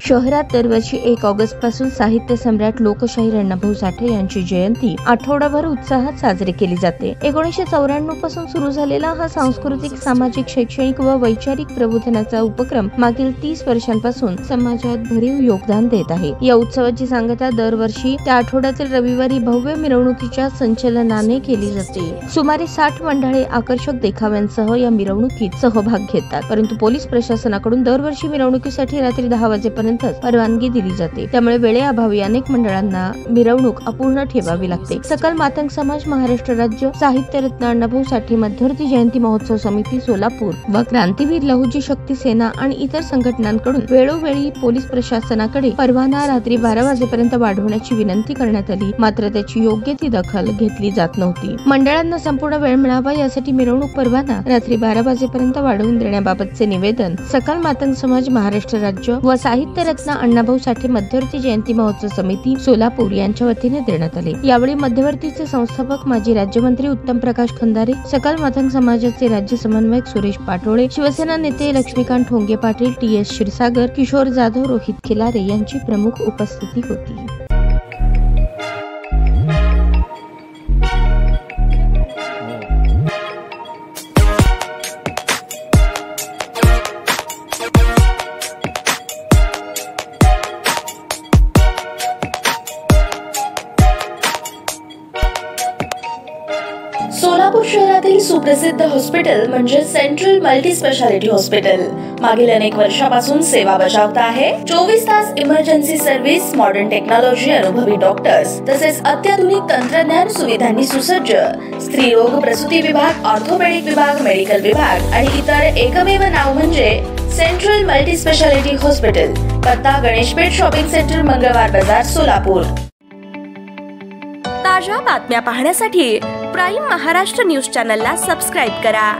शहरात दरवर्षी 1 ऑगस्ट पासून साहित्य सम्राट लोकशाहीर अण्णाभाऊ साठे यांची जयंती आठवडाभर उत्साहात साजरी केली जाते। 1994 पासून सुरू झालेला हा सांस्कृतिक, सामाजिक, शैक्षणिक व वैचारिक प्रबोधनाचा उपक्रम मागील 30 वर्षांपासून समाजात भरीव योगदान देत आहे। या उत्सवाची सांगता दरवर्षी त्या आठवड्यातील रविवारी भव्य मिरवणुकीच्या संचलनाने केली जाते। सुमारे 60 मंडळे आकर्षक देखाव्यांसह या मिरवणुकीत सहभाग घेतात, परंतु पोलीस प्रशासनाकडून दरवर्षी मिरवणुकीसाठी रात्री 10 वाजेपर्यंत परवानगी दिली जाते। त्यामुळे वेळेअभावी अनेक मंडळांना मिरवणूक अपूर्ण ठेवावी लागते। सकल मातंग समाज महाराष्ट्र राज्य साहित्यरत्न अण्णाभाऊ साठे मध्यवर्ती जयंती महोत्सव समिती सोलापूर व क्रांतीवीर लहुजी शक्ती सेना आणि इतर संघटनांकडून वेळोवेळी पोलीस प्रशासनाकडे परवाना रात्री 12 वाजेपर्यंत वाढवण्याची विनंती करण्यात आली, मात्र त्याची योग्य ती दखल घेतली जात नव्हती। मंडळांना संपूर्ण वेळ मिळावा यासाठी मिरवणूक परवाना रात्री 12 वाजेपर्यंत वाढवून देण्याबाबतचे निवेदन सकल मातंग समाज महाराष्ट्र राज्य व साहित्यरत्न अण्णाभाऊ साठे मध्यवर्ती जयंती महोत्सव समिती सोलापूर यांच्या वतीने देण्यात आले। यावेळी मध्यवर्तीचे संस्थापक माजी राज्यमंत्री उत्तम प्रकाश खंदारे, सकल मातंग समाजाचे राज्य समन्वयक सुरेश पाटोळे, शिवसेना नेते लक्ष्मीकांत ठोंगे पाटील, TS क्षीरसागर, किशोर जाधव, रोहित खिलारे यांची प्रमुख उपस्थिती होती। सोलापूर शहरातील सुप्रसिद्ध हॉस्पिटल म्हणजे सेंट्रल मल्टी स्पेशालिटी हॉस्पिटल मागील अनेक वर्षापासून सेवा बजावत आहे। 24 तास इमर्जन्सी सर्व्हिस, मॉडर्न टेक्नॉलॉजी, अनुभवी डॉक्टर्स तसेच अत्याधुनिक तंत्रज्ञान सुविधांनी सुसज्ज स्त्रीरोग प्रसूती विभाग, ऑर्थोपेडिक विभाग, मेडिकल विभाग आणि इतर एकमेव नाव म्हणजे सेंट्रल मल्टी स्पेशालिटी हॉस्पिटल। पत्ता गणेशपेठ शॉपिंग सेंटर, मंगळवार बाजार, सोलापूर। ताज्या बातम्या पाहण्यासाठी प्राईम महाराष्ट्र न्यूज चॅनलला सबस्क्राईब करा।